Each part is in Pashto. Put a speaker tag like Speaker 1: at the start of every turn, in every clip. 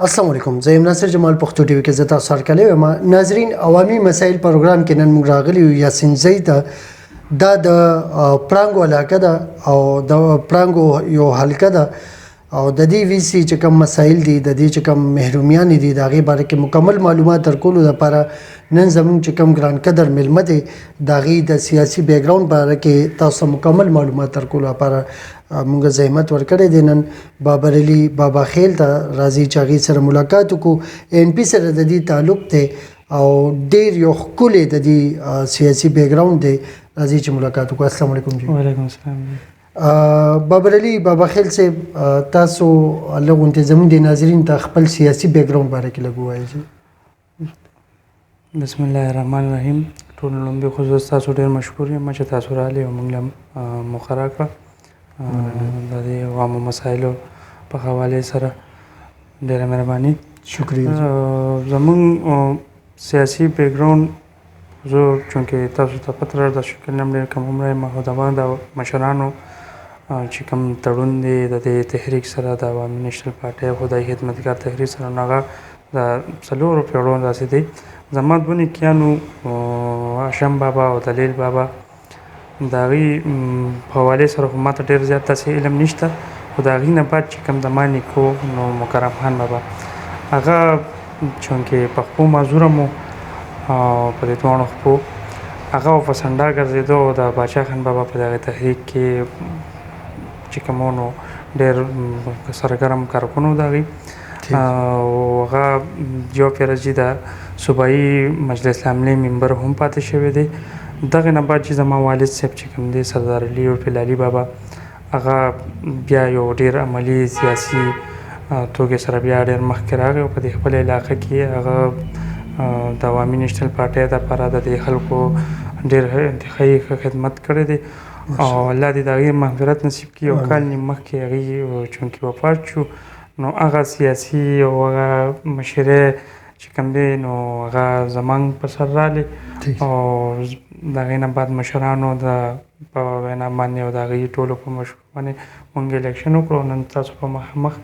Speaker 1: السلام علیکم زه یم ناصر جمال پښتو ټي وي کې زه تاسو سره کلی یم ناظرین عوامي مسایل پروګرام کې نن موږ راغلي یو یاسین زید دا د پړانګو علاقه ده او د پړانګو یو حلقه ده او د دې وی سي چې کوم مسایل دي د دې چې کوم محرومیان دي د هغې باره کې مکمل معلومات درکولو لپاره نن زموږ چې کوم ګران قدر میلمه دی د هغې د سیاسي بیکګراونډ باره کې تاسو مکمل معلومات درکولو لپاره موږ زحمت ورکړی دی نن بابر علي بابا خیل ته راځي چې هغې سره ملاقات وکړو ان پي سره د دې تعلق دی او ډېر یو ښکلی د دې سیاسي بیکګراونډ دی راځي چې ملاقات وکړو السلام علیکم جی
Speaker 2: وعلیکم السلام
Speaker 1: بابر علي بابا خیل صاحب تاسو لږ غونډې زموږ د ناظرین ته خپل سیاسي بیکګراونډ باره کې لږ ووایئ
Speaker 2: بسم الله الرحمن الرحیم ټول لومبي خصوص تاسو ډېر مشکور یم چې تاسو راغلي او موږ له موخه راکړه د دې عوامو مسایلو په حوالې سره ډېره مهرباني
Speaker 1: شکریه
Speaker 2: زموږ سیاسي بیکګراونډ زه چونکې تاسو ته پته لرله د شکل نه ډېر کم عمره یم او د مشرانو چې کوم تړون دی د دې تحریک سره د عوامي نیشنل پارټۍ خدای خدمتګار تحریک سره نو هغه د څلورو پیړیو داسې دی زما دوه نیکیانو هاشم بابا او دلیل بابا د هغې په حوالې سره خو ماته ډېر زیات داسې علم نشته خو د هغې نه بعد چې کوم د ما نیکو نو مکرم خان بابا هغه چونکې پخپو معذوره مو په دې دواړو خپو هغه په سنډا ګرځېدو او د باچا خان بابا په دغه تحریک کې چې کوم نو ډېر سرګرم کارکونو د هغې او هغه یو پیرجي د صوبایي مجلس العملې ممبر هم پاتې شوی دی دغه نه بعد چې زما والد صاحب چې کوم دی سردار علي او فلالي بابا هغه بیا یو ډېر عملي سیاسي توګې سره بیا ډېر مخکې راغی او په دې خپل علاقه کې هغه د عوامي نیشنل پارټۍ دپاره د دې خلکو ډېر انتخابي خدمت کړی دی او الله دې د هغې مغفرت نصیب کړي یو کال نیم مخکې هغې چونکې وفات شو نو هغه سیاسي او هغه مشرۍ چې کوم دی نو هغه زموږ په سر راغلی او د هغې نه بعد مشرانو د په وینا باندې او د هغې ټولو په مشورو باندې مونږ الیکشن وکړو نن تاسو په مخامخ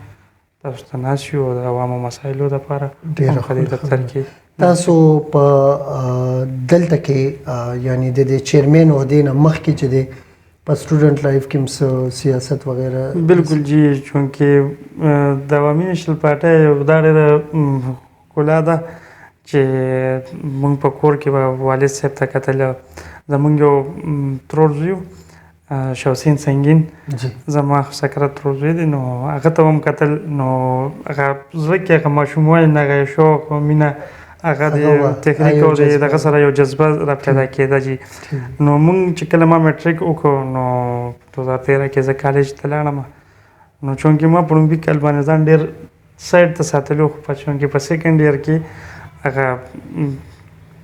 Speaker 2: تاسو ته ناست یو د عوامو مسایلو دپاره په دې دفتر کې
Speaker 1: تاسو په دلته کې یعنی د دې چیرمین عهدې نه مخکې چې دی په سټوډنټ لایف کې سیاست وغیره
Speaker 2: بالکل جی چونکې د عوامي نیشنل پارټۍ دا ډېره ښکلا ده چې موږ په کور کې به والد صاحب ته کتل زموږ یو ترور زوی شوسین سنگین زما سکرت ترور زوی دی نو هغه ته هم کتل نو هغه زړه کې هغه ماشوموالي نه هغه شوق او مینه هغه د تکنیک او دغه سره یو جذبه را پیدا کېده جي نو موږ چې کله ما میټریک وکړو نو 2013 کې زه کالج ته لاړم نو چونکې ما په لومړي کال باندې ځان ډېر سایډ ته ساتلو خو په چونکې په سیکنډ ایئر کې هغه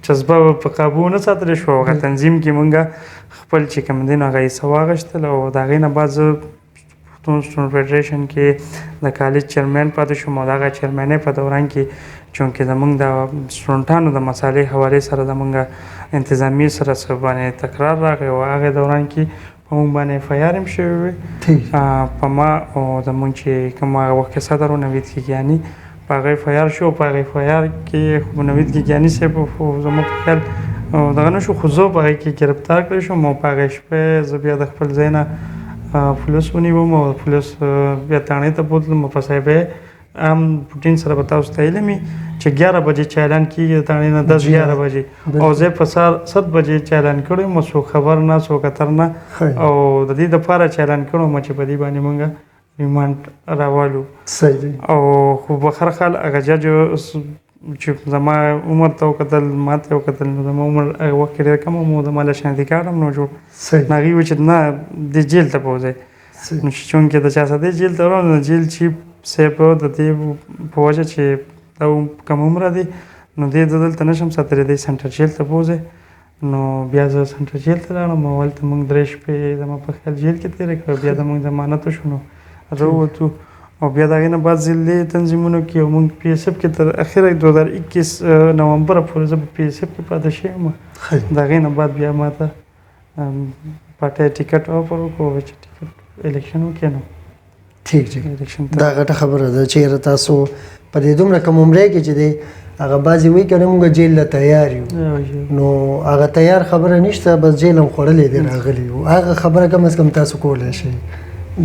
Speaker 2: جذبه په قابو نه ساتلی شو هغه تنظیم کې مونږ خپل چې کوم دی نو هغه حصه واخیستل او د هغې نه بعد زه پښتون سټوډنټ فیډریشن کې د کالج چیرمین پاتې شوم او د هغه چیرمینۍ په دوران کې چونکې زموږ د سټوډنټانو د مسالې حوالې سره زموږ انتظامي سره څه باندې تکرار راغی او هغې دوران کې په موږ باندې اف آی آر هم شوی وی په ما او زموږ چې کوم هغه وخت کې صدر و نوید کیګیاني په هغه اف آی آر شو په هغه اف آی آر کې خو نوید کیګیاني صاحب زما په خیال دغه نه شو خو زه په هغې کې ګرفتار کړی شوم او په هغې شپې زه بیا د خپل ځای نه پولیس ونیوم او پولیس بیا تاڼې ته بوتلم په صاحبې عام روټین سره به تاسو ته علم وي چې 11 بجې چې اعلان کېږي د تاڼې نه 10 11 بجې او زه په سهار 7 بجې چې اعلان کړی وم څوک خبر نه څوک اتر نه او د دې دپاره چې اعلان کړی وم چې په دې باندې مونږ ریمانډ راوالو او خو په هر حال هغه جج چې زما عمر ته وکتل ما ته وکتل نو زما عمر هغه وخت کې ډېر کم و زما لشنادي کارډ هم نه جوړ نو هغې وویل چې نه دې جیل ته بوځئ نو چونکې د چا سره دې جیل ته ولاړم نو جیل چیف صاحب د دې په وجه چې دا کم عمره دی نو دې زه دلته نه شم ساتلی دی سنټر جیل ته بوځئ نو بیا زه سنټر جیل ته لاړم او هلته موږ 3 شپې زما په خیال جیل کې تېرې کړه بیا د موږ ضمانت وشو نو راووتو او بیا د هغې نه بعد ضلعي تنظیمونو کې او موږ پی ایس اف کې تر اخره 2021 نومبره پورې زه په پی ایس اف کې پاتې شوی یم د هغې نه بعد بیا ما ته پارټۍ ټیکټ آفر وکړو چې ټیکټ الیکشن وکړې نو
Speaker 1: ٹھیک ٹھیک دا غټه خبره ده چې تاسو په په دې دومره کم عمرۍ کې چې دی هغه بعضې وایي که نه موږ جیل له تیار یو نو هغه تیار خبره نشته بس جیل هم خوړلی دی راغلی یو هغه خبره کم از کم تاسو کولی شئ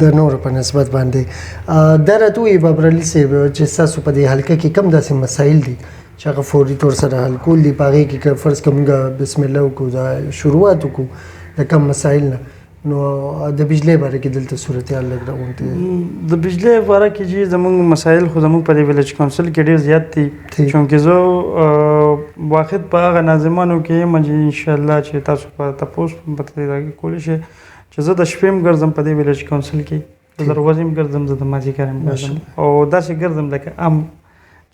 Speaker 1: د نورو په نسبت باندې دا راته وایي بابر علي صاحب چې ستاسو په دې حلقه کې کم داسې مسایل دي چې هغه فوري طور سره حل کول دي په هغې کې که فرض کړه موږ بسم الله وکړو دا شروعات وکړو د کم مسایل نه نو د بجلی باره کې دلته صورتحال لږ راغونډې
Speaker 2: د بجلی باره کې چې زموږ مسایل خو زموږ په دې ویلیج کونسل کې ډېر زیات دي چونکې زه واحد په هغه ناظمانو کې یم چې انشاءالله چې تاسو په تپوس په ترې کولی شئ چې زه د شپې هم ګرځم په دې ویلیج کونسل کې د ورځې هم ګرځم زه د مازدیګر هم ګرځم او داسې ګرځم لکه عام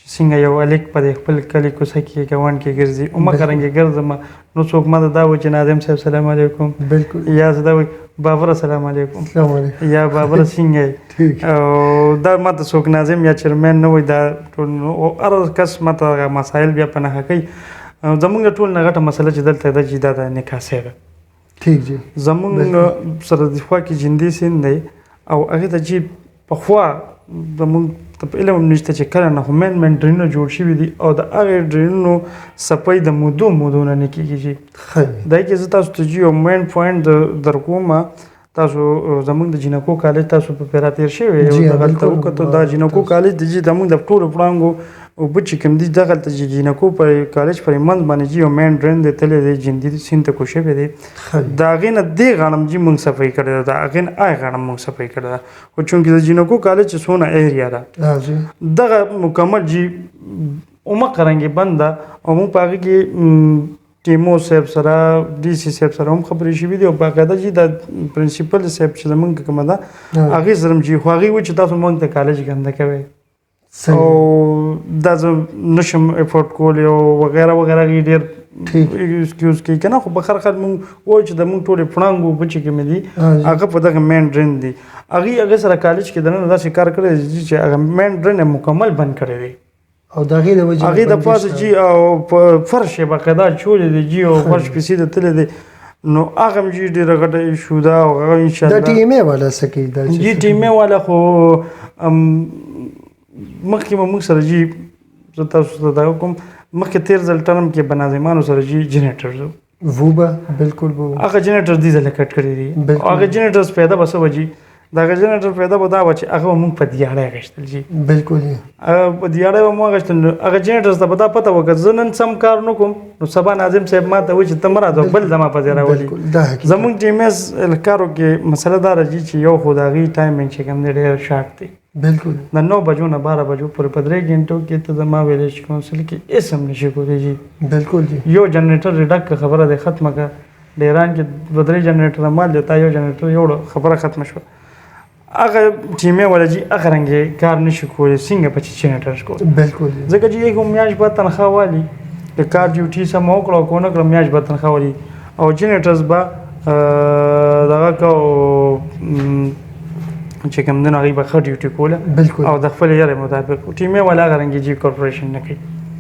Speaker 2: چې څنګه یو هلک په دې خپل کلي کوڅه کې ګاونډ کې ګرځي همغرنګې ګرځم نو څوک ماته دا وایي چې ناظم صاحب سلام علیکم
Speaker 1: بالکل
Speaker 2: یا زه دا وایي بابره سلام علیکم
Speaker 1: السلام علیکم
Speaker 2: یا بابره څنګه او دا ماته څوک ناظم یا چیرمین نه وایي دا ټول هر کس ماته مسایل بیا په نښه کوي زموږ ټول نه غټه مسله چې دلته ده چې دا د نکاسۍ ده
Speaker 1: ٹھیک جی
Speaker 2: زموږ سره د خوا کې جندي سیند دی او هغې ته چې پخوا زموږ ته علم هم نشته چې کله نه خو مین ډرینونه جوړ شوي دي او د هغې ډرینونو صفایي د مودو نه نه کېږي چې دا کې زه تاسو ته چې یو مین پوینټ در کوم تاسو زموږ د جینکو کالج تاسو په پیرا تېر شوی یو دغلته وکتو دا جینکو کالج د چې زموږ د ټولو پړانګو اوبه چې کوم دي دغلته چې جینکو په کالج پرې منځ باندې چې یو مین ډرین دی تللی دی جندي سیند ته کوز شوی دی د هغې نه دې غاړم چې موږ صفایي کړې ده د هغې نه هغې غاړم موږ صفایي کړې ده خو چونکې د جینکو کالج چې څونه ایریا ده دغه مکمل چې عمق رنګې بند ده او موږ په هغې کې ټیمو صاحب سره ډي سی صاحب سره هم خبرې شوي دي او باقاعده چې د پرنسپل صاحب چې زموږ کومه ده هغې سره هم چې خو هغې وایي چې تاسو موږ ته کالج ګنده کوئ او دا زه نشم افورډ کولی او وغیره وغیره هغې ډېر ایکسکیوز کوي که نه خو په هر حال موږ وایو چې د موږ ټولې پړانګ اوبه چې کومې دي هغه په دغه مین ډرین دي هغې سره کالج کې دننه داسې کار کړی دی چې هغه مین ډرین یې مکمل بند کړی دی
Speaker 1: او د هغې د وجې
Speaker 2: هغې د پاسه چې او په فرش یې باقاعده چولی دی جي او فرش پسې د تللی دی نو هغه هم چې ډېره غټه ایشو ده او هغه انشاءالله
Speaker 1: دا ټي ام اے والا څه کوي
Speaker 2: جي ټي ام اے والا خو مخکې به موږ سره جي زه تاسو ته دا وکړم مخکې تېر ځل ټرم کې به ناظمانو سره جي جنریټر
Speaker 1: وو به بالکل به
Speaker 2: هغه جنریټر دې ځله کټ کړي دي او هغه جنریټرز پیدا به څه وجي د هغه جنریټر پیدا به دا وه چې هغه به موږ په دیاړی اخیستل جي
Speaker 1: بالکل
Speaker 2: په دیاړی به مو اخیستل نو هغه جنریټرز ته به دا پته وه که زه نن سم کار نه کوم نو سبا ناظم صاحب ما ته وایي چې ته مه راځه بل زما په ځای راولي زموږ ټي ام ایس کارو کې مسله دا راځي چې یو خو د هغې ټایمنګ چې کوم دی ډېر شارټ دی
Speaker 1: بالکل
Speaker 2: د 9 بجو نه 12 بجو پورې په 3 غنټو کې ته زما ویلیج کونسل کې هېڅ هم نشي کولی جي
Speaker 1: بالکل جی
Speaker 2: یو جنریټر ډک خبره دی ختمه کړه ډیران کې 2-3 جنریټر مال دی تا یو جنریټر یوړه خبره ختمه شوه هغه ټیمې والا جي هغه رنګې کار نشي کولی څنګه په چې جنریټر کوو
Speaker 1: بالکل
Speaker 2: ځکه چې یو میاشت بعد تنخواه والي د کار ډیوټي سم وکړه او که ونه کړه میاشت بعد تنخواه والي او جنریټرز به دغه کو چې کوم دی نو هغوی به ښه ډیوټي کوله او د خپل یارې مطابق ټیمې والا هغه رنګې جي کارپوریشن نه کوي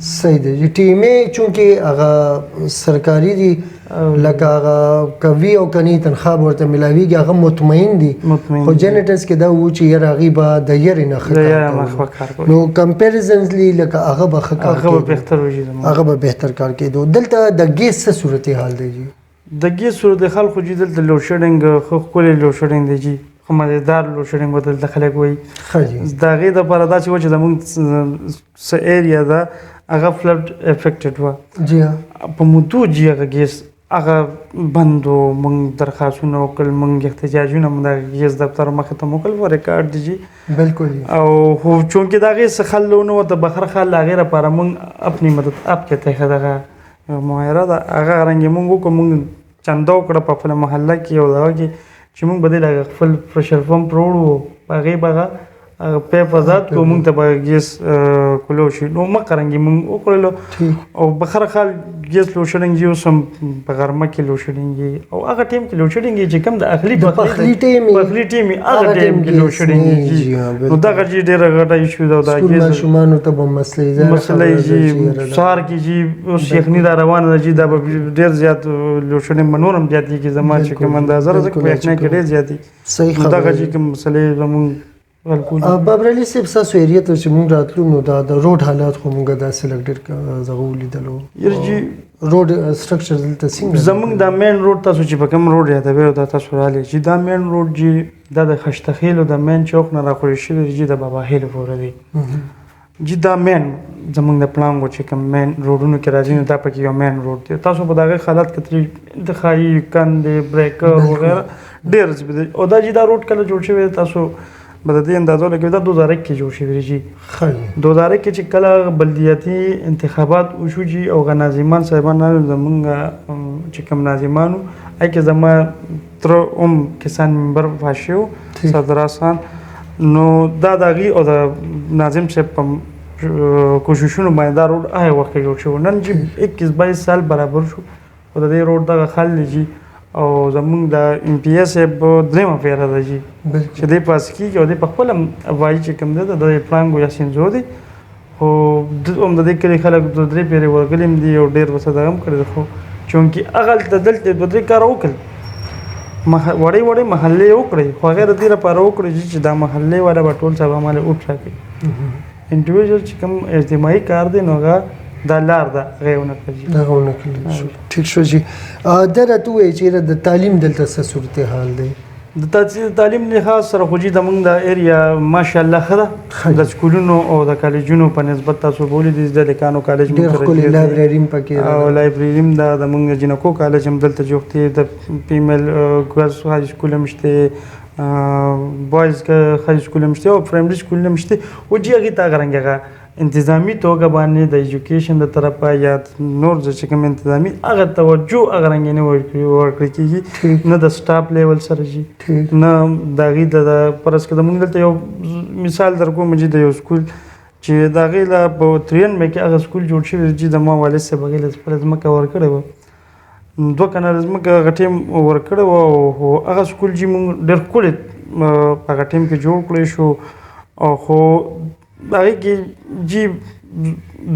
Speaker 1: صحیح دی جی ټیمې چونکې هغه سرکاري دي لکه هغه کوي او کني تنخواه به ورته میلاویږي هغه مطمئن دي خو جنریټرز کې دا و چې یاره هغوی به د یارې نه ښه کار کوي نو کمپیریزنزلی لکه هغه به ښه کار کوي هغه به بهتر کار کېدو دلته د ګیس څه صورتحال دی جی
Speaker 2: د ګیس صورتحال خو جي دلته لوډ شیډینګ ښه ښکلی لوډ شیډینګ دی جي خو مزېدار لوډ شیډینګ به دلته خلک وایي د هغې دپاره داسې وه چې زموږ څه ایریا ده هغه فلډ افیکټډ وه
Speaker 1: جی
Speaker 2: په مودو جي هغه ګیس هغه بند و موږ درخواستونه وکړل موږ احتجاجونه مو د ګیس دفتر مخې ته مو وکړل په ریکارډ دی جي
Speaker 1: بالکل
Speaker 2: او خو چونکې د هغې څه حل ونه وه د بهر حل د هغې لپاره موږ اپنی مدد آپ کې ته دغه معایره ده هغه رنګې موږ وکړو موږ چنده وکړه په خپله محله کې او دغه کې چې موږ به دې د خپل پرشر پمپ راوړو په هغې به هغه پیپ آزاد کړو موږ ته به ګیس کولو شي نو مخکې رنګې موږ وکړلو او په هر حال ګیس لوډ شیډینګ اوس هم په غرمه کې لوډ شیډینګ او هغه ټایم کې لوډ شیډینګ چې کوم د پخلي ټایم هغه ټایم کې لوډ شیډینګ نو دغه جي ډېره غټه ایشو ده د ګیس
Speaker 1: ماشومانو ته به مسلې
Speaker 2: جي سهار کې جي اوس یخني دا روانه ده جي دا به ډېر زیات لوډ شیډینګ به نور هم زیاتېږي زما چې کوم اندازه ده ځکه په یخنۍ کې ډېر زیات دي دغه جي کوم مسلې زموږ خلکو
Speaker 1: بابر علي صاحب ستاسو ایریا ته چې موږ راتلو نو دا د روډ حالات خو موږ داسې لږ ډېر دغه ولیدلو روډ سټرکچر دلته څنګه
Speaker 2: زمونږ دا مین روډ تاسو چې په کوم روډ یادوي او دا تاسو رالئ چې دا مین روډ چې دا د خشتخیلو د مین چوک نه راخوړی شوی دی چې د بابا هیل پورې دی چې دا مین زمونږ د پلانګو چې کوم مین روډونو کې راځي نو دا پکې یو مین روډ دی تاسو په دغه حالت کې انتخابي کندې بریکر وغیره ډېر زیات او دا چې دا روډ کله جوړ شوی تاسو به د دې اندازو لګوي دا 2001 کې جوړ شوی دی 2001 کې چې کله بلدیاتي انتخابات وشو چې او ناظمان صاحبان زمونږ چې کوم ناظمانو ای کې زما تر کسان ممبر فاشیو صدر حسن نو دا دغه او د ناظم صاحب په کوششونو باندې دا روډ آی وخت جوړ شو نن چې 21 سال برابر شو او د دې روډ دغه خل لږی او زمونږ د ام پی ایس درېمه پیره ده چې دی پاس کېږي او دی په خپله وایي چې کوم دی د پړانګو یا سینځو دی خو هم د دې کلي خلک دوه درې پیرې ورغلي هم دي او ډېر ورسره دغه هم کړی دی خو چونکې هغلته دلته دوه درې کاره وکړل وړې وړې محلې وکړئ خو هغې د دې لپاره وکړئ چې دا محلې والا به ټول صاحب عمله وټاکئ انډیویژل چې کوم اجتماعي کار دی نو هغه دا لار ده هغه ونه کړي
Speaker 1: دا ونه کړي ټیک شو جی دا راته وایي چې د تعلیم دلته څه صورتحال دی
Speaker 2: د تعلیم لحاظ سره خو چې زموږ د ایریا ماشاءالله ښه ده د سکولونو او د کالجونو په نسبت تاسو بولي د لیکانو کالج
Speaker 1: ډېر ښکلي لایبرري هم پکې
Speaker 2: او لایبرري هم ده زموږ جنکو کالج هم دلته جوړ دی د فیمیل ګرلز های سکول هم شته بوایز های سکول هم شته او پرایمري سکول هم شته او چې هغې ته هغه رنګ هغه انتظامی توګه باندې د ایجوکیشن د طرفه یا نور چې کوم انتظامی هغه توجه هغه رنګ نه ورکړل کېږي نه د سټاف لیول سره شي نه د هغې د فرض کړه موږ دلته یو مثال در کوم چې د یو سکول چې د هغې له په 93 کې هغه سکول جوړ شوی چې د ما والد صاحب هغې له خپله ځمکه ورکړې وه 2 کناله ځمکه هغه ټیم ورکړې وه او هغه سکول چې موږ ډېر ښکلی په هغه ټیم کې جوړ کړی شو او خو هغې کې جی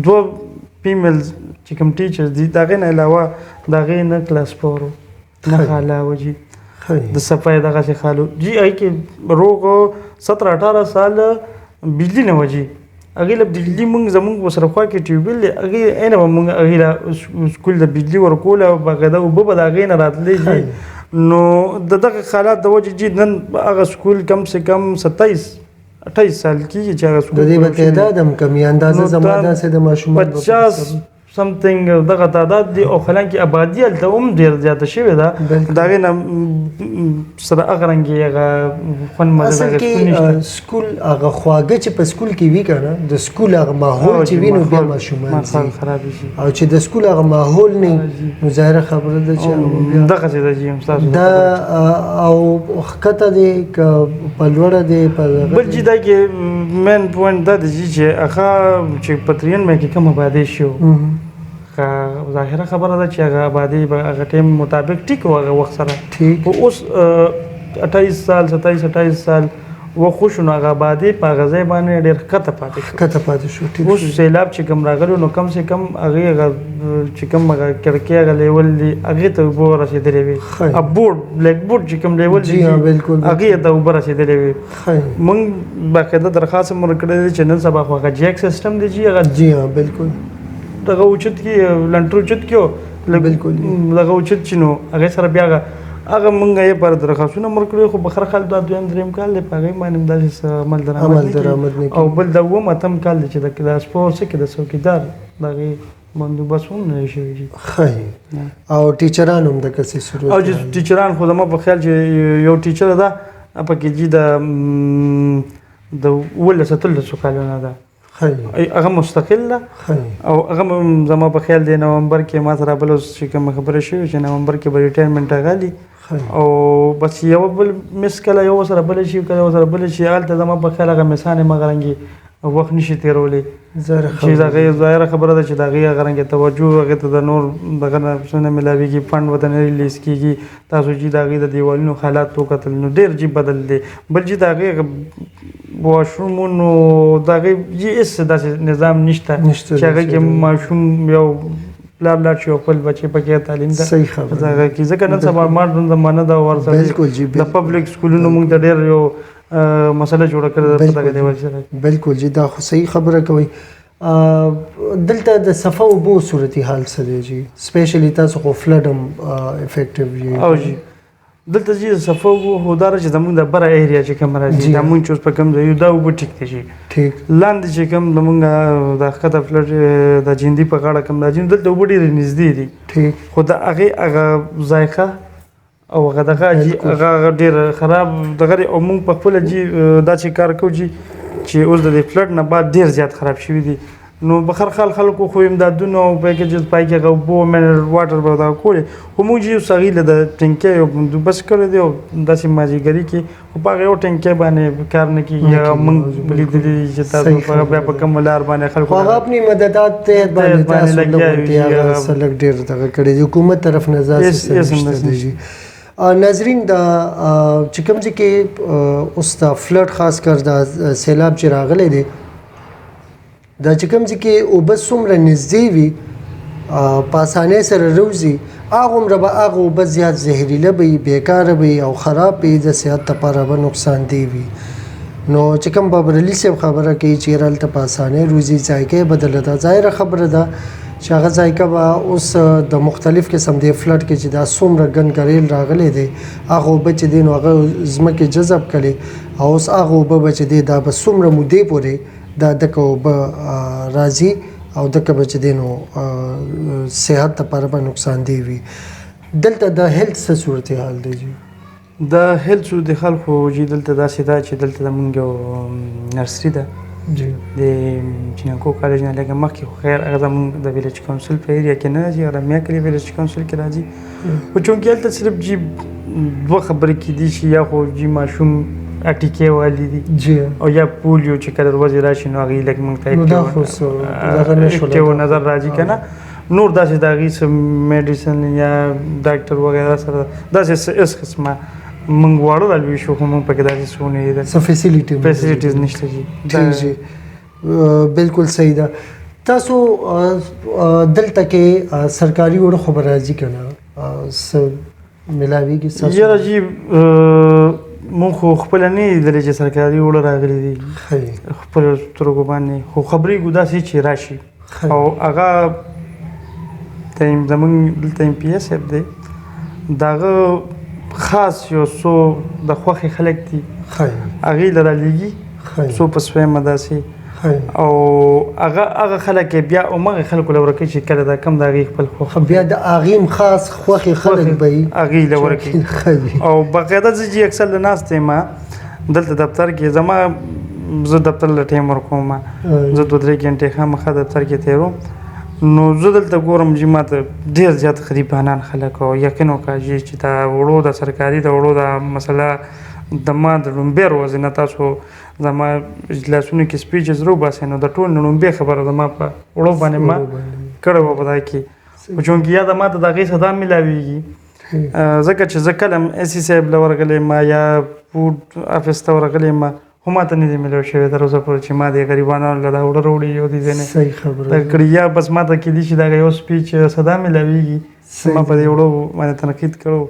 Speaker 2: 2 فیمیلز چې کوم ټیچرز دي د هغې نه علاوه د هغې نه کلاس 4 نه علاوه جی د صفایي دغسې خالو جی هغې کې روغ 17-18 سال بجلي نه وه جی هغې له بجلي موږ زموږ ورسره خوا کې ټیوبل دی هغې عینه به موږ هغې له سکول د بجلي ورکوله او باقاعده اوبه به د هغې نه راتللی جي نو د دغه حالات د وجې جي نن هغه سکول کم سے کم 28 سال کېږي چې هغه سکول
Speaker 1: د دې به تعداد هم کمي اندازه زما داسې د ماشومان
Speaker 2: 50 سمثینګ دغه تعداد دی او حالانکې آبادي هلته هم ډېر زیاته شوې ده د هغې نه سره هغه رنګې هغه خوند مزه د هغې سکول نشته
Speaker 1: سکول هغه خواږه چې په سکول کې وي که نه د سکول هغه ماحول چې وي نو بیا ماشومان ځي او چې د سکول هغه ماحول نه نو ظاهره خبره ده چې
Speaker 2: دغسې ده جي ستاسو
Speaker 1: دا او ښکته دی که په لوړه دی
Speaker 2: بل چې دا کې مین پوینټ دا دی چې هغه چې په 93 کې کوم آبادي شو ظاهره خبره ده چې هغه آبادي به هغه ټیم مطابق ټیک و هغه وخت سره خو اوس 28 سال 27-28 سال وخت شو نو هغه آبادي په هغه ځای باندې ډېر ښکته پاتې شو اوس سیلاب چې کوم راغلو نو کم سے کم هغې چې کوم هغه کړکۍ هغه لیول دي هغې ته اوبه ورسېدلې وي بورډ بلیک بورډ چې کوم لیول دي هغې ته اوبه رسېدلې وي موږ باقاعده درخواست هم ورکړی دی چې نن سبا خو هغه جیک سیسټم دی جي هغه
Speaker 1: جی ها بالکل
Speaker 2: دغه اوچت کې لنټر اوچت کې
Speaker 1: بالکل
Speaker 2: دغه اوچت چې نو هغې سره بیا هغه موږ یې پر درخواستونه ورکړي خو بخره خال دا 2-3 کال دی په هغې باندې داسې عمل درآمد نه او بل د 8 کال دی چې د کلاس 4 څه کې د څوکیدار د هغې بندوبست هم نه شوی جي
Speaker 1: ښه او ټیچران هم دغسې صورت
Speaker 2: او چې ټیچران خو زما په خیال چې یو ټیچر ده پکې جي د 18 کالونه ده هغه مستقل ده او هغه زما په خیال دی نومبر کې ما سره بل چې کوم خبره شوې چې نومبر کې به ریټایرمنټ اغالي او بس یو بل مس کله یو سره بل شي کله سره بل شي هلته زما په خیال هغه مثانې مغرنګي وخت نشي تیرولی چې د هغې ظاهره خبره ده چې د هغې هغه رنګې توجه هغې ته د نور دغه نه څه نه میلاویږي فنډ ورته نه ریلیز کېږي تاسو چې د هغې د دیوالونو حالات وکتل نو ډېر جي بدل دی بل چې د هغې واشرومونو د هغې جي هېڅ داسې نظام نشته چې هغه کې ماشوم یو پلار لاړ شي او خپل بچې پکې تعلیم ده
Speaker 1: صحیح خبره
Speaker 2: ځکه نن سبا ماډرن زمانه ده ورسره د پبلک سکولونو موږ ته ډېر یو مسله جوړه کړې په دغه دیوال سره.
Speaker 1: بالکل جی دا خو صحیح خبره کوي. دلته د صفه اوبو صورتحال څه دی جی؟ سپیشلی تاسو خو فلډ هم افیکټیو یې.
Speaker 2: او جی دلته چې صفه اوبو خو دا چې زمونږ د بره ایریا چې کوم راځي دا مونږ چې اوس په کوم ځای یو دا اوبه ټیک دي جی.
Speaker 1: ټیک
Speaker 2: لاندې چې کوم زمونږ د ښکته فلډ د جیندي په غاړه کوم راځي دلته اوبه ډېرې نږدې دي.
Speaker 1: ټیک
Speaker 2: خو د هغه ذایقه او هغه دغه جی هغه ډېر خراب دغه او مونږ په خپله جی دا چې کار کوو جی چې اوس د دې فلډ نه بعد ډېر زیات خراب شوي دي. نو بخر خلکو خو امدادونه او پیکیجز پای کې اوبه منرل واټر به دا کولې خو موږ یې صغیره د ټینکۍ یو بندوبست کړی دی او داسې مازدیګري کې خو په هغه یو ټینکۍ باندې کار نه کېږي. موږ لیدلي چې تاسو بیا په کوم لار باندې خلکو
Speaker 1: هغه خپلې مددات تحت باندې تاسو هغه سلک ډېر دغه کړی دی حکومت طرف نه ځاسې دی. ناظرین دا چې کوم ځای کې اوس د فلډ خاص کر د سیلاب چې راغلی دی دا چې کوم ځای کې اوبه څومره نږدې وي په اسانۍ سره روځي هغومره به هغه اوبه زیات زهریله به وي بیکاره به وي او خراب به وي د صحت لپاره به نقصاندې وي. نو چې کوم بابرعلي صاحب خبره کوي چې یاره هلته په اسانۍ روځي ذایقه یې بدله ده ظاهره خبره ده چې هغه ذایقه به اوس د مختلف قسم د فلډ کې چې دا څومره ګنګریل راغلی دی هغه اوبه چې دی نو هغه ځمکې جذب کړي او اوس هغه اوبه به چې دی دا به څومره مودې پورې دا دغه اوبه راځي او دغه به چې دی نو صحت لپاره به نقصاندې وي. دلته د هیلث څه صورتحال دی جی؟
Speaker 2: د هیلث صورتحال خو جی دلته داسې ده چې دلته زمونږ یو نرسري ده
Speaker 1: جی
Speaker 2: د جینکو کالج نه لږ مخکې خو خیر هغه زمونږ د ویلیج کونسل په ایریا کې نه راځي هغه رمیا کلي ویلیج کونسل کې راځي خو چونکې هلته صرف جی دوه خبرې کېدی شي یا خو جی ماشوم اټیکې والي دي
Speaker 1: جی
Speaker 2: او یا پولیو چې کله ورځې راشي نو هغې لږ موږ ته نظر راځي که نه نور داسې د هغې څه میډیسن یا ډاکټر وغیره سره داسې هېڅ قسمه موږ واړه رالوي شو خو موږ پکې داسې څه ونه
Speaker 1: څه فیسیلیټیز
Speaker 2: نشته جي.
Speaker 1: جی بالکل صحیح ده. تاسو دلته کې سرکاري وړو خبر راځي که نه څه میلاویږي ستاسو؟
Speaker 2: یاره جي مونږ خو خپله نه لیدلې چې سرکاري وړه راغلي دي خپلو سترګو باندې خو خبرېږو داسې چې راشي او هغه زمونږ دلته ایم پي ایس صاحب دی د هغه خاص یو څو د خوښې خلک دي هغې له رالیږي څو په سویمه داسې او هغه خلک بیا همغه خلکو له ورکوي چې کله دا کم د هغې خپل خوښ
Speaker 1: بیا د هغې خاص خوښې خلک به وي
Speaker 2: هغې له ورکوي او باقاعده زه چې اکثر له ناست یم دلته دفتر کې زه دفتر له ټایم ورکوم زه 2-3 ګنټې خامخا دفتر کې تېروم نو زه دلته ګورم چې ما ته ډېر زیات غریبانان خلک او یقین وکړه چې دا وړو د سرکاري د وړو دا مسله د ما د لومبۍ ورځې نه تاسو زما اجلاسونو کې سپیچز روباسئ نو د ټول نه لومبۍ خبره زما په وړو باندې ما کړې وه په دا کې خو چونکې یا د ما ته د هغې څخه دا میلاویږي ځکه چې زه کله ای سی صاحب له ورغلی یم یا فوډ افیس ته ورغلی یم خو ما ته نه دي میلاو شوی تر اوسه پورې چې ما د غریبانو له دا وړه راوړي یو دې ځای نه کړي یا بس ما ته کېدي شي د هغه یو سپیچ صدا میلاویږي ما په دې وړو باندې تنقید کړو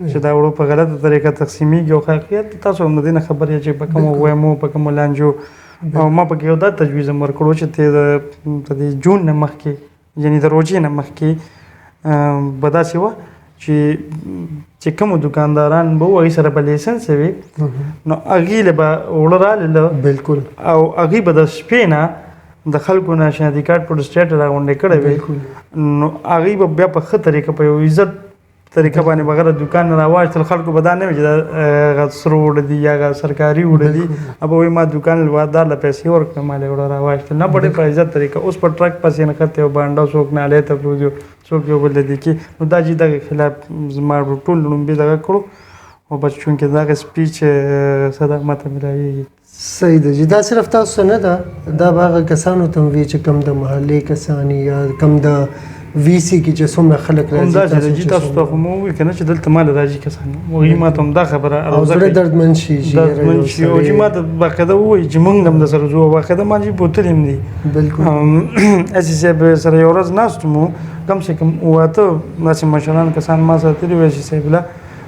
Speaker 2: چې دا وړو په غلطه طریقه تقسیمیږي او حقیقت تاسو هم د دې نه خبر یې چې په کومو ویمو په کومو لانجو او ما پکې یو دا تجویز هم ورکړو چې ته د جون نه مخکې یعنې د روژې نه مخکې به داسې وه چې کومو دکانداران به وو هغې سره به لیسنس وي نو هغې له به وړه رالله
Speaker 1: بالکل
Speaker 2: او هغې به د شپې نه د خلکو نه شناختی کارت پروسټیټ راغونډې کړی وي نو هغې به بیا په ښه طریقه په یو عزت طریقه باندې بغیر د دکان نه راواخیستل خلکو به دا نه وي چې هغه سره وړه دي یا هغه سرکاري وړه دي به وایي ما دکان لوادار له پیسې ورکړم ما له وړه راواخیستل نه بډې په عزت طریقه اوس په ټرک پسې نښتی او بانډه څوک نالۍ ته پروزي څوک یو بل دی کې نو دا چې دغه خلاف زما ټول لومبۍ دغه کړو او بس چونکې دغه سپیچ صدا ماته میلاویږي.
Speaker 1: صحیح ده چې دا صرف تاسو نه ده دا به هغه کسانو ته وي چې کم د محلې کسان یا کم د وی سی کې چې څومره خلک راځي
Speaker 2: تاسو ته خو مو ووایي که نه چې دلته ما له راځي کسان هغوی ما ته هم دا خبره
Speaker 1: او زړه دردمن شي
Speaker 2: او چې ما ته باقاعده ووایي چې موږ هم درسره ځو باقاعده ما چې بوتل هم دي
Speaker 1: بالکل
Speaker 2: اسې صاحب سره یو ورځ ناست وو کم سے کم 8 داسې مشران کسان ما سره تللي وو اسې صاحب له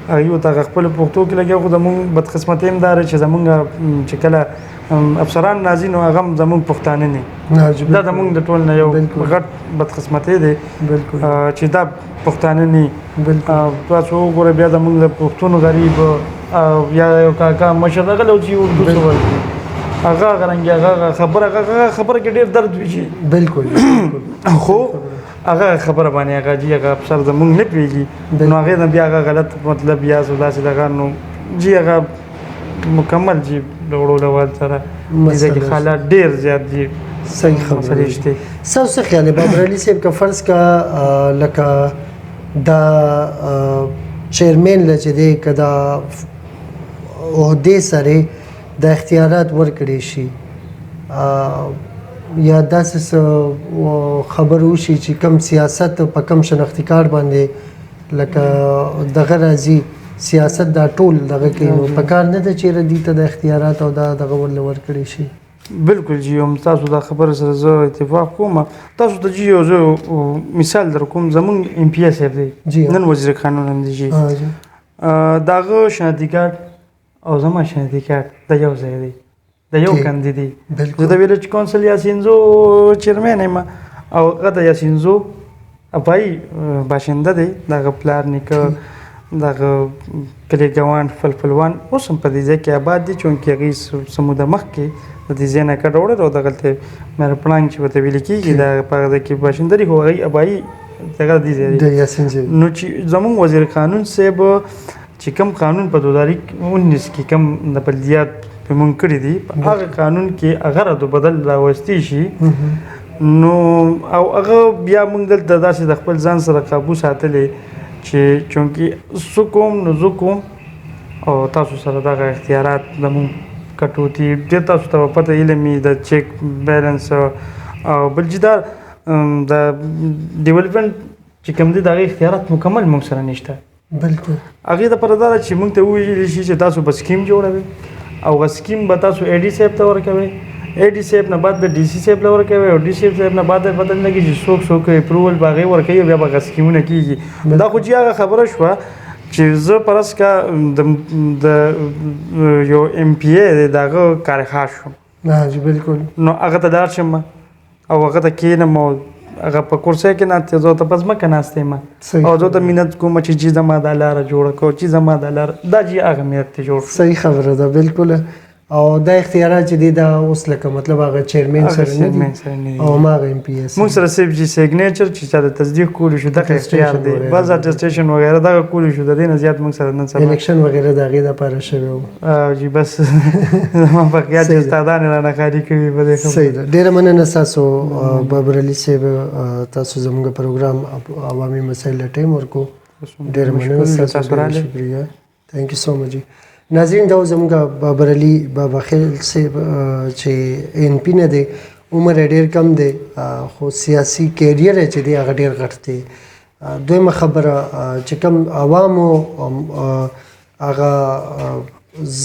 Speaker 2: یو ته خپل پښتو کې لګیا خو زمونږ بدقسمتي هم دار چې زمونږ چې کله افسران نازي نو هغه زمونږ پښتانه نه دا زمونږ د ټول نه یو غټ بدقسمتي دی چې دا پښتانه نه تاسو وګورئ بیا زمونږ د پښتون غریب یا یو کاکا مشر هغه لو چې اردو څه وایي هغه غرنګي هغه خبره کې ډېر درد وي
Speaker 1: بالکل
Speaker 2: خو هغه خبره باندې هغه جی هغه افسر زمونږ نه پیږي نو هغه بیا هغه غلط مطلب یا سودا سي دغه نو جی هغه مکمل جی ډوړو لول سره دغه حالات ډېر زیات دي
Speaker 1: صحیح خبره شته څه خیال بابر علي صاحب کا فرض کا لکه دا چیرمن لچې دی کدا عہده سره د اختیارات ورکړي شي یا داسې خبر وشي چې کم سیاست په کم شناختی کارت باندې لکه دغه راځي سیاست دا ټول دغه کې نو په کار نه ده چې ردی ته د اختیارات او دغه ورکړي شي
Speaker 2: بالکل جی هم تاسو دا خبره سره زه اتفاق کوم تاسو ته جی یو مثال در کوم زمونږ ام پی اس دی نن وزیر قانون هم دی جی دغه شناختی کارت او زما شناختی کارت د یو ځای دی د یو کاندیدي زه د ویلج کونسل یاسینزو چیرمن یم او هغه د یاسینزو اپای باشنده دی دغه پلار نیکه دغه کلی ګوان فلفلوان اوس هم په دې ځای کې آباد دي چونکې هغوی سموده مخکې د دې ځای نه کډه وړل او دغلته مېره پړانګ چې ورته ویل کېږي د په هغه کې باشنده دي خو هغوی ابایي دغه دې ځای نو چې زموږ وزیر قانون صاحب چې کوم قانون په 2019 کې کوم د بلدیات په مونږ کړي دي هغه قانون کې هغه رد بدل راوستي شي نو او هغه بیا مونږ دلته داسې د خپل ځان سره قابو ساتلی چې چونکې زه کوم نو زه کوم او تاسو سره دغه اختیارات زمونږ کټوتي ډېر تاسو ته پته علمي د چیک بیلنس او بل چې دا د ډیولپمنټ چې کوم دي دغه اختیارات مکمل مونږ سره نشته
Speaker 1: بالکل
Speaker 2: هغې دپاره دا ده چې مونږ ته وویلی شي چې تاسو به سکیم جوړوئ او هغه سکیم به تاسو اے ډي صاحب ته ورکوئ اے ډي صاحب نه بعد به ډي سی صاحب له ورکوئ او ډي سی صاحب نه بعد به پته نه لګي چې څوک اپروول به هغې ورکوي او بیا به هغه سکیمونه کېږي دا خو چې هغه خبره شوه چې زه پرس کا د یو ام پی ای دی د هغه کارخواس شوم
Speaker 1: بالکل
Speaker 2: نو هغه ته لاړ شم او هغه ته کښېنم او هغه په کرسۍ کې ناست زه ته په ځمکه ناست یم او زه ته مینت کوم چې جي زما دا لاره جوړه کړو چې زما دا لاره دا جي هغه مینت ته جوړ
Speaker 1: صحیح خبره ده بالکل او دا اختیارات چې دي دا اوس لکه مطلب هغه چیرمن سره نه دي او هماغه ام پی اس
Speaker 2: موږ سره صرف جي سیګنیچر چې چا د تصدیق کولی شو دغه اختیار دی بعض اټسټیشن وغیره دغه کولی شو د دې نه زیات موږ سره نن سبا
Speaker 1: الیکشن وغیره د هغې دپاره شوی و
Speaker 2: جی بس زما بقیه چې استادان یې رانه خالي کوي په دې
Speaker 1: صحیح ده ډېره مننه ستاسو بابر علي صاحب تاسو زموږ پروګرام عوامي مسایل ته ټایم ورکړو ډېره مننه ستاسو شکریه تھینک یو سو مچ ناظرین دا زموږ بابر علي بابا خیل صاحب چې ان پی نه دی عمر ډېر کم دی خو سیاسي کیریر چې دی هغه ډېر غټ دی دویمه خبره چې کوم عوامو هغه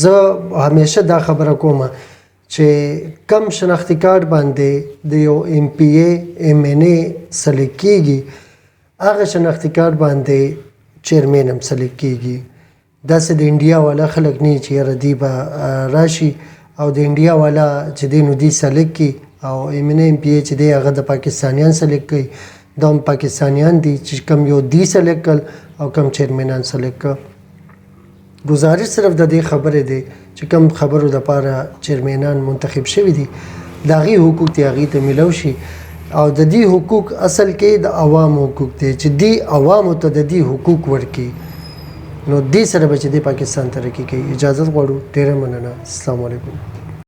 Speaker 1: زه همیشه دا خبره کوم چې کم شناختی کارت باندې د یو ام پی ای ام ان ای سلیک کېږي هغه شناختی کارت باندې چیرمن هم سلیک کېږي داسې د انډیا والا خلک نه چې یاره دی به راشي او د انډیا والا چې دی نو دی سلیک کړي او ام ان ای ام پی ای چې دی هغه د پاکستانیان سلیک کوي دا هم پاکستانیان دي چې کم یو دی سلیک کړل او کم چیرمنان سلیک کړ گزارش صرف د دې خبرې دی چې کم خبرو دپاره چیرمنان منتخب شوي دي د هغې حقوق دی هغې ته میلو شي او د دې حقوق اصل کې د عوامو حقوق دی چې دی عوامو ته د دې حقوق ورکړي نو دې سره به چې د پاکستان ترقي کوي اجازت غواړو ډېره مننه السلام علیکم